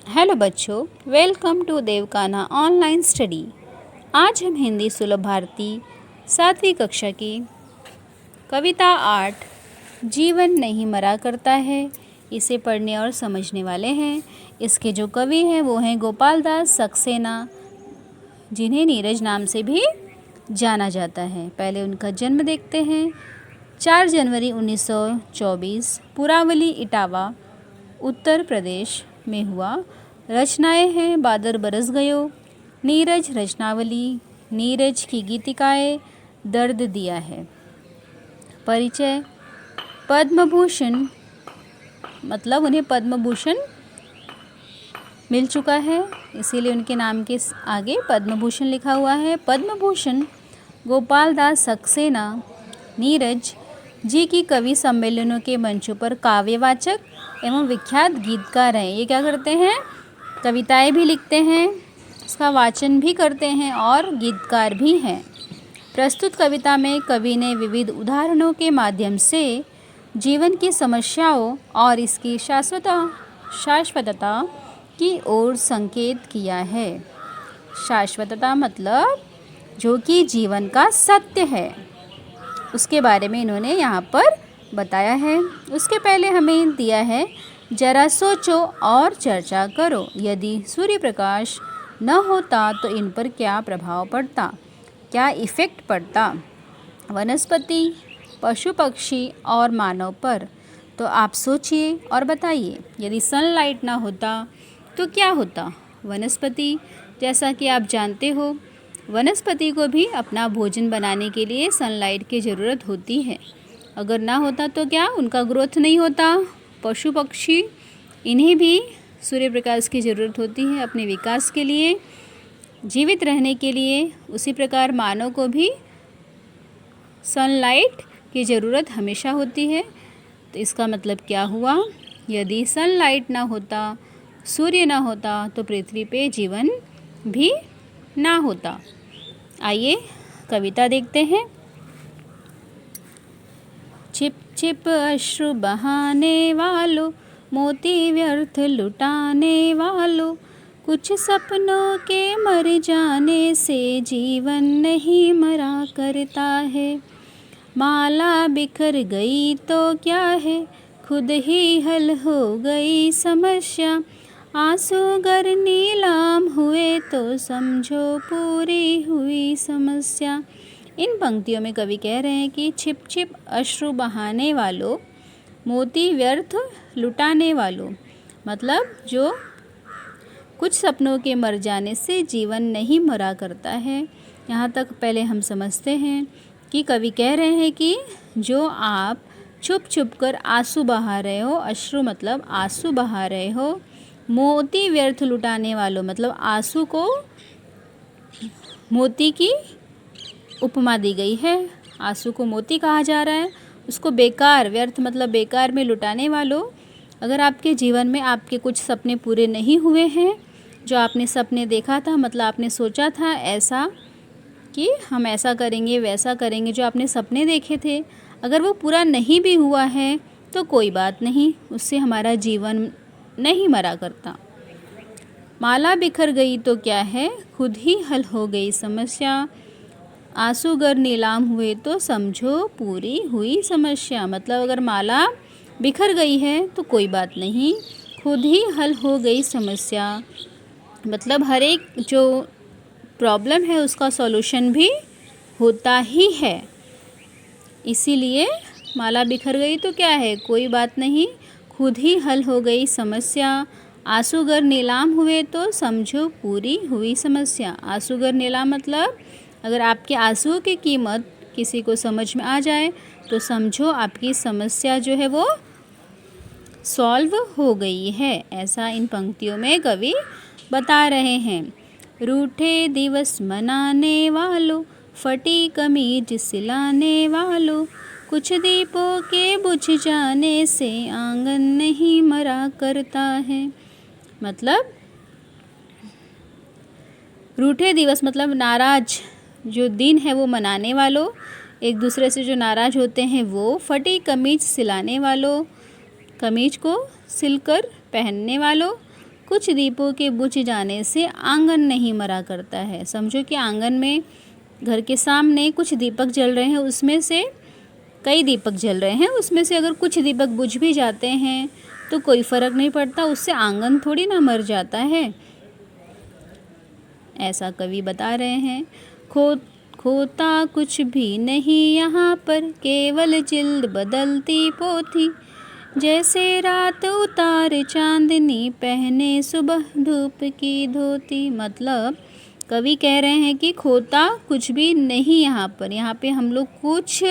Hello बच्चों, welcome to देवकाना online study. आज हम हिंदी सुलभ भारती 7वीं कक्षा की कविता 8 जीवन नहीं मरा करता है इसे पढ़ने और समझने वाले हैं। इसके जो कवि हैं वो हैं गोपाल दास सक्सेना, जिन्हें नीरज नाम से भी जाना जाता है। पहले उनका जन्म देखते हैं। 4 जनवरी 1924 पुरावली इटावा उत्तर प्रदेश में हुआ। रचनाएं हैं बादर बरस गयो, नीरज रचनावली, नीरज की गीतिकाएं, दर्द दिया है। परिचय, पद्म भूषण मतलब उन्हें पद्म भूषण मिल चुका है, इसीलिए उनके नाम के आगे पद्म भूषण लिखा हुआ है। पद्म भूषण गोपाल दास सक्सेना नीरज जी की कवि सम्मेलनों के मंचों पर काव्यवाचक एवं विख्यात गीतकार हैं। ये क्या करते हैं? कविताएं भी लिखते हैं, उसका वाचन भी करते हैं और गीतकार भी हैं। प्रस्तुत कविता में कवि ने विविध उदाहरणों के माध्यम से जीवन की समस्याओं और इसकी शाश्वतता की ओर संकेत किया है। शाश्वतता मतलब जो कि जीवन का सत्य है, उसके बारे में इन्होंने यहाँ पर बताया है। उसके पहले हमें दिया है, जरा सोचो और चर्चा करो, यदि सूर्य प्रकाश न होता तो इन पर क्या प्रभाव पड़ता, क्या इफ़ेक्ट पड़ता वनस्पति, पशु पक्षी और मानव पर। तो आप सोचिए और बताइए, यदि सनलाइट ना होता तो क्या होता। वनस्पति, जैसा कि आप जानते हो, वनस्पति को भी अपना भोजन बनाने के लिए सनलाइट की ज़रूरत होती है। अगर ना होता तो क्या उनका ग्रोथ नहीं होता। पशु पक्षी, इन्हें भी सूर्य प्रकाश की ज़रूरत होती है अपने विकास के लिए, जीवित रहने के लिए। उसी प्रकार मानव को भी सनलाइट की ज़रूरत हमेशा होती है। तो इसका मतलब क्या हुआ, यदि सनलाइट ना होता, सूर्य ना होता तो पृथ्वी पे जीवन भी ना होता। आइए कविता देखते हैं। छिप छिप अश्रु बहाने वालों, मोती व्यर्थ लुटाने वालों, कुछ सपनों के मर जाने से जीवन नहीं मरा करता है। माला बिखर गई तो क्या है, खुद ही हल हो गई समस्या। आंसू गर नीलाम हुए तो समझो पूरी हुई समस्या। इन पंक्तियों में कवि कह रहे हैं कि छिप छिप अश्रु बहाने वालों, मोती व्यर्थ लुटाने वालों, मतलब जो कुछ सपनों के मर जाने से जीवन नहीं मरा करता है। यहाँ तक पहले हम समझते हैं कि कवि कह रहे हैं कि जो आप छुप छुप कर आंसू बहा रहे हो, अश्रु मतलब आंसू बहा रहे हो, मोती व्यर्थ लुटाने वालों मतलब आंसू को मोती की उपमा दी गई है। आंसू को मोती कहा जा रहा है, उसको बेकार, व्यर्थ मतलब बेकार में लुटाने वालों। अगर आपके जीवन में आपके कुछ सपने पूरे नहीं हुए हैं, जो आपने सपने देखा था, मतलब आपने सोचा था ऐसा कि हम ऐसा करेंगे वैसा करेंगे, जो आपने सपने देखे थे, अगर वो पूरा नहीं भी हुआ है तो कोई बात नहीं, उससे हमारा जीवन नहीं मरा करता। माला बिखर गई तो क्या है, खुद ही हल हो गई समस्या। आंसू गर नीलाम हुए तो समझो पूरी हुई समस्या, मतलब अगर माला बिखर गई है तो कोई बात नहीं, खुद ही हल हो गई समस्या। मतलब हर एक जो प्रॉब्लम है उसका सॉल्यूशन भी होता ही है। इसीलिए माला बिखर गई तो क्या है, कोई बात नहीं, खुद ही हल हो गई समस्या। आंसू गर नीलाम हुए तो समझो पूरी हुई समस्या। आंसू गर नीलाम मतलब अगर आपके आंसुओं की कीमत किसी को समझ में आ जाए तो समझो आपकी समस्या जो है वो सॉल्व हो गई है। ऐसा इन पंक्तियों में कवि बता रहे हैं। रूठे दिवस मनाने वालों, फटी कमीज सिलाने वालों, कुछ दीपों के बुझ जाने से आंगन नहीं मरा करता है। मतलब रूठे दिवस मतलब नाराज जो दिन है वो मनाने वालों, एक दूसरे से जो नाराज होते हैं वो। फटी कमीज सिलाने वालों, कमीज को सिलकर पहनने वालों, कुछ दीपों के बुझ जाने से आंगन नहीं मरा करता है। समझो कि आंगन में घर के सामने कुछ दीपक जल रहे हैं, उसमें से कई दीपक जल रहे हैं, उसमें से अगर कुछ दीपक बुझ भी जाते हैं तो कोई फ़र्क नहीं पड़ता, उससे आंगन थोड़ी ना मर जाता है। ऐसा कवि बता रहे हैं। खोता कुछ भी नहीं यहाँ पर, केवल जिल्द बदलती पोथी। जैसे रात उतार चांदनी, पहने सुबह धूप की धोती। मतलब कवि कह रहे हैं कि खोता कुछ भी नहीं यहाँ पर, यहाँ पे हम लोग कुछ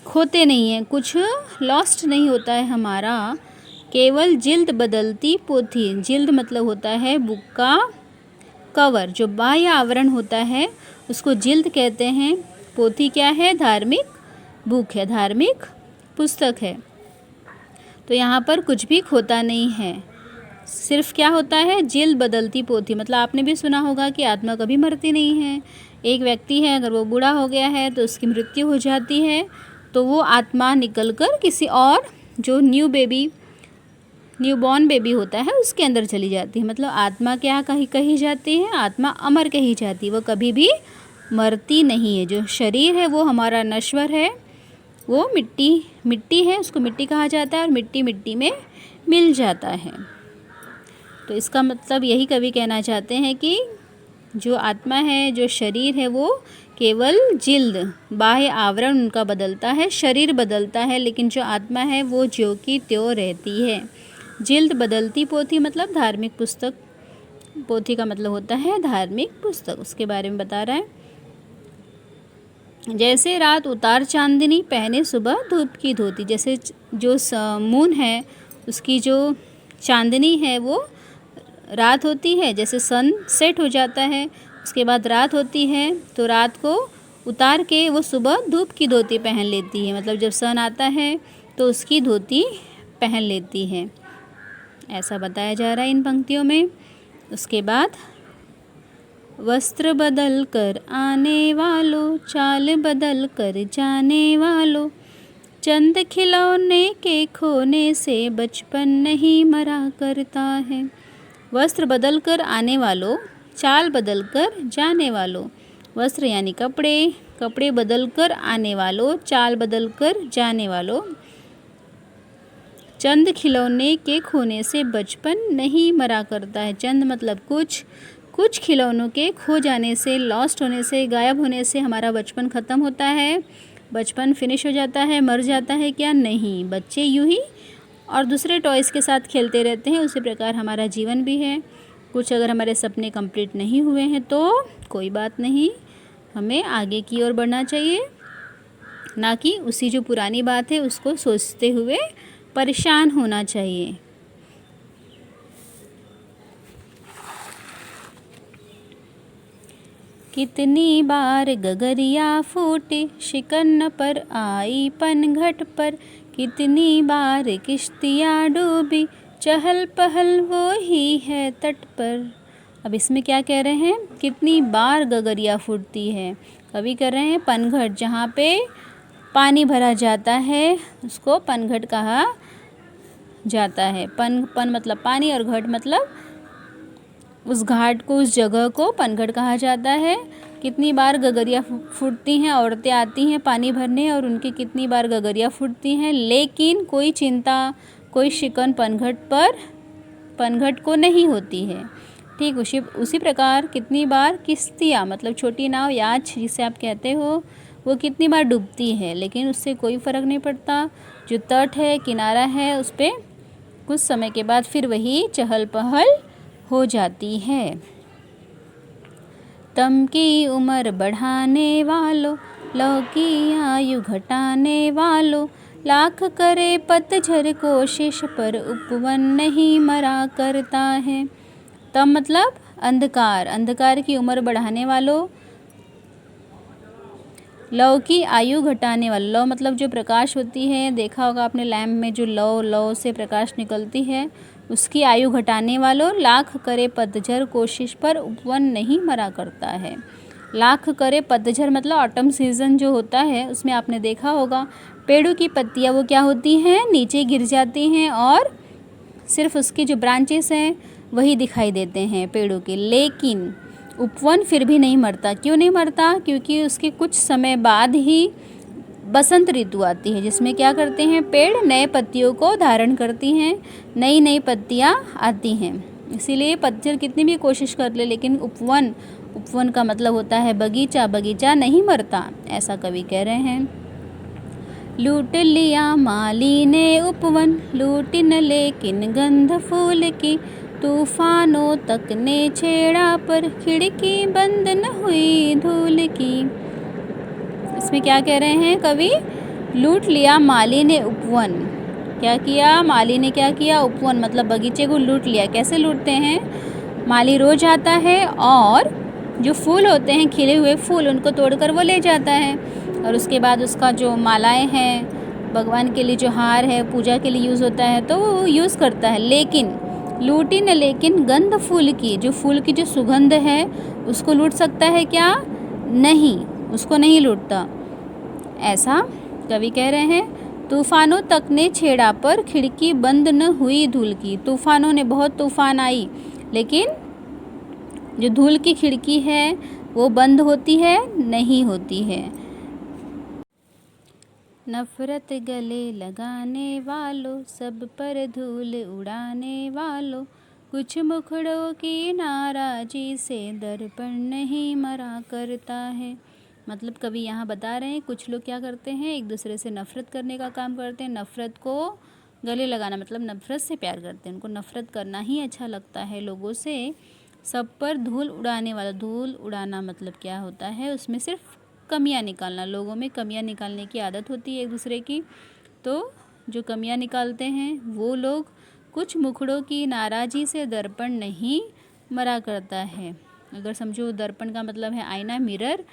खोते नहीं हैं, कुछ लॉस्ट नहीं होता है हमारा, केवल जिल्द बदलती पोथी। जिल्द मतलब होता है बुक का कवर, जो बाह्य आवरण होता है उसको जिल्द कहते हैं। पोथी क्या है? धार्मिक बुक है, धार्मिक पुस्तक है। तो यहाँ पर कुछ भी खोता नहीं है, सिर्फ क्या होता है? जिल्द बदलती पोथी। मतलब आपने भी सुना होगा कि आत्मा कभी मरती नहीं है। एक व्यक्ति है, अगर वो बूढ़ा हो गया है तो उसकी मृत्यु हो जाती है, तो वो आत्मा निकलकर किसी और जो न्यूबॉर्न बेबी होता है उसके अंदर चली जाती है। मतलब आत्मा क्या कही जाती है? आत्मा अमर कही जाती है, वो कभी भी मरती नहीं है। जो शरीर है वो हमारा नश्वर है, वो मिट्टी है, उसको मिट्टी कहा जाता है और मिट्टी में मिल जाता है। तो इसका मतलब यही कवि कहना चाहते हैं कि जो आत्मा है, जो शरीर है, वो केवल जिल्द बाह्य आवरण उनका बदलता है, शरीर बदलता है, लेकिन जो आत्मा है वो ज्यों की त्यों रहती है। जिल्द बदलती पोथी मतलब धार्मिक पुस्तक। पोथी का मतलब होता है धार्मिक पुस्तक, उसके बारे में बता रहा है। जैसे रात उतार चांदनी, पहने सुबह धूप की धोती। जैसे जो मून है उसकी जो चांदनी है वो रात होती है, जैसे सन सेट हो जाता है उसके बाद रात होती है, तो रात को उतार के वो सुबह धूप की धोती पहन लेती है। मतलब जब सन आता है तो उसकी धोती पहन लेती है, ऐसा बताया जा रहा है इन पंक्तियों में। उसके बाद वस्त्र बदल कर आने वालों, चाल बदल कर जाने वालों, चंद खिलौने के खोने से बचपन नहीं मरा करता है। वस्त्र बदल कर आने वालों, चाल बदल कर जाने वालों। वस्त्र यानी कपड़े, कपड़े बदल कर आने वालों, चाल बदल कर जाने वालों, चंद खिलौने के खोने से बचपन नहीं मरा करता है। चंद मतलब कुछ खिलौनों के खो जाने से, लॉस्ट होने से, गायब होने से हमारा बचपन ख़त्म होता है, बचपन फिनिश हो जाता है, मर जाता है क्या? नहीं, बच्चे यूं ही और दूसरे टॉयज़ के साथ खेलते रहते हैं। उसी प्रकार हमारा जीवन भी है। कुछ अगर हमारे सपने कंप्लीट नहीं हुए हैं तो कोई बात नहीं, हमें आगे की ओर बढ़ना चाहिए, ना कि उसी जो पुरानी बात है उसको सोचते हुए परेशान होना चाहिए। कितनी बार गगरिया फूटे, शिकन पर आई पनघट पर, कितनी बार किश्तियाँ डूबी, चहल पहल वो ही है तट पर। अब इसमें क्या कह रहे हैं? कितनी बार गगरिया फूटती है। कवि कर रहे हैं पनघट, जहाँ पे पानी भरा जाता है उसको पनघट कहा जाता है। पन मतलब पानी और घट मतलब उस घाट को, उस जगह को पनघट कहा जाता है। कितनी बार गगरिया फूटती हैं, औरतें आती हैं पानी भरने और उनकी कितनी बार गगरिया फूटती हैं, लेकिन कोई चिंता, कोई शिकन पनघट को नहीं होती है। ठीक उसी प्रकार कितनी बार किश्तियाँ मतलब छोटी नाव, याच जिसे आप कहते हो, वो कितनी बार डूबती है, लेकिन उससे कोई फ़र्क नहीं पड़ता। जो तट है, किनारा है, उस पर कुछ समय के बाद फिर वही चहल पहल हो जाती है। तम की उम्र बढ़ाने वालों, लौ की आयु घटाने वालों, लाख करे पतझर कोशिश पर उपवन नहीं मरा करता है। तम मतलब अंधकार की उम्र बढ़ाने वालों, लौ की आयु घटाने वाला। लौ मतलब जो प्रकाश होती है, देखा होगा आपने लैम्प में जो लौ से प्रकाश निकलती है, उसकी आयु घटाने वालों, लाख करे पतझर कोशिश पर उपवन नहीं मरा करता है। लाख करे पतझर मतलब ऑटम सीज़न जो होता है, उसमें आपने देखा होगा पेड़ों की पत्तियां वो क्या होती हैं? नीचे गिर जाती हैं और सिर्फ उसके जो ब्रांचेस हैं वही दिखाई देते हैं पेड़ों के, लेकिन उपवन फिर भी नहीं मरता। क्यों नहीं मरता? क्योंकि उसके कुछ समय बाद ही बसंत ऋतु आती है, जिसमें क्या करते हैं, पेड़ नए पत्तियों को धारण करती हैं, नई नई पत्तियां आती हैं। इसीलिए पतझड़ कितनी भी कोशिश कर ले, लेकिन उपवन का मतलब होता है बगीचा, बगीचा नहीं मरता, ऐसा कवि कह रहे हैं। लूट लिया माली ने उपवन, लूट न लेकिन गंध फूल की, तूफानों तक ने छेड़ा पर खिड़की बंद न हुई धूल की। इसमें क्या कह रहे हैं कवि? लूट लिया माली ने उपवन। क्या किया माली ने? क्या किया? उपवन मतलब बगीचे को लूट लिया। कैसे लूटते हैं? माली रोज आता है और जो फूल होते हैं, खिले हुए फूल, उनको तोड़कर वो ले जाता है, और उसके बाद उसका जो मालाएं हैं, भगवान के लिए जो हार है, पूजा के लिए यूज़ होता है, तो वो यूज़ करता है। लेकिन लूटी न लेकिन गंध फूल की, जो फूल की जो सुगंध है उसको लूट सकता है क्या? नहीं, उसको नहीं लूटता। ऐसा कवि कह रहे हैं। तूफानों तक ने छेड़ा पर खिड़की बंद न हुई धूल की। तूफानों ने, बहुत तूफान आई, लेकिन जो धूल की खिड़की है वो बंद होती है? नहीं होती है। नफरत गले लगाने वालों, सब पर धूल उड़ाने वालों, कुछ मुखड़ों की नाराजी से दर्पण नहीं मरा करता है। मतलब कवि यहाँ बता रहे हैं कुछ लोग क्या करते हैं, एक दूसरे से नफ़रत करने का काम करते हैं। नफ़रत को गले लगाना मतलब नफ़रत से प्यार करते हैं, उनको नफ़रत करना ही अच्छा लगता है लोगों से। सब पर धूल उड़ाने वाला, धूल उड़ाना मतलब क्या होता है, उसमें सिर्फ कमियां निकालना। लोगों में कमियां निकालने की आदत होती है एक दूसरे की, तो जो कमियां निकालते हैं वो लोग, कुछ मुखड़ों की नाराज़ी से दर्पण नहीं मरा करता है। अगर समझो दर्पण का मतलब है आईना, मिरर।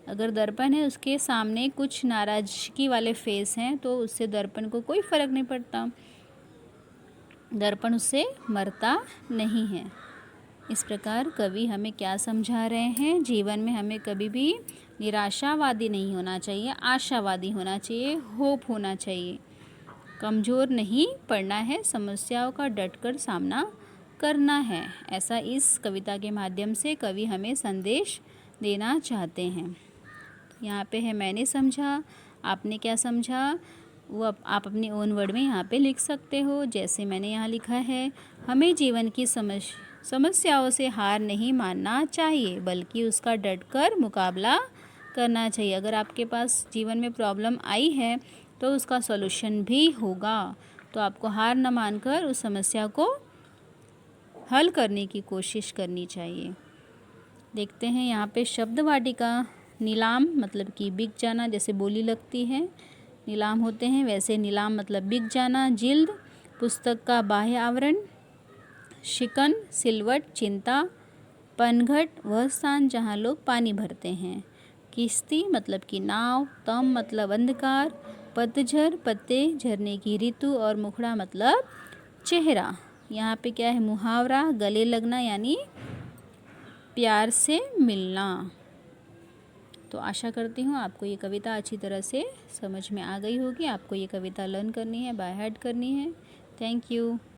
अगर दर्पण है, उसके सामने कुछ नाराज़गी वाले फेस हैं, तो उससे दर्पण को कोई फ़र्क नहीं पड़ता, दर्पण उससे मरता नहीं है। इस प्रकार कवि हमें क्या समझा रहे हैं? जीवन में हमें कभी भी निराशावादी नहीं होना चाहिए, आशावादी होना चाहिए, होप होना चाहिए। कमज़ोर नहीं पड़ना है, समस्याओं का डटकर सामना करना है। ऐसा इस कविता के माध्यम से कवि हमें संदेश देना चाहते हैं। यहाँ पे है मैंने समझा, आपने क्या समझा, वो आप अपनी ओन वर्ड में यहाँ पे लिख सकते हो। जैसे मैंने यहाँ लिखा है, हमें जीवन की समस्याओं से हार नहीं मानना चाहिए, बल्कि उसका डटकर मुकाबला करना चाहिए। अगर आपके पास जीवन में प्रॉब्लम आई है तो उसका सॉल्यूशन भी होगा, तो आपको हार न मानकर उस समस्या को हल करने की कोशिश करनी चाहिए। देखते हैं यहाँ पे शब्द वाटिका। नीलाम मतलब कि बिक जाना, जैसे बोली लगती है, नीलाम होते हैं, वैसे नीलाम मतलब बिक जाना। जिल्द पुस्तक का बाह्य आवरण। शिकन सिलवट चिंता। पनघट वह स्थान जहाँ लोग पानी भरते हैं। किश्ती मतलब कि नाव। तम मतलब अंधकार। पतझड़ पत्ते झरने की ऋतु। और मुखड़ा मतलब चेहरा। यहाँ पे क्या है, मुहावरा, गले लगना यानी प्यार से मिलना। तो आशा करती हूँ आपको ये कविता अच्छी तरह से समझ में आ गई होगी। आपको ये कविता लर्न करनी है, बाय हार्ट करनी है। Thank you.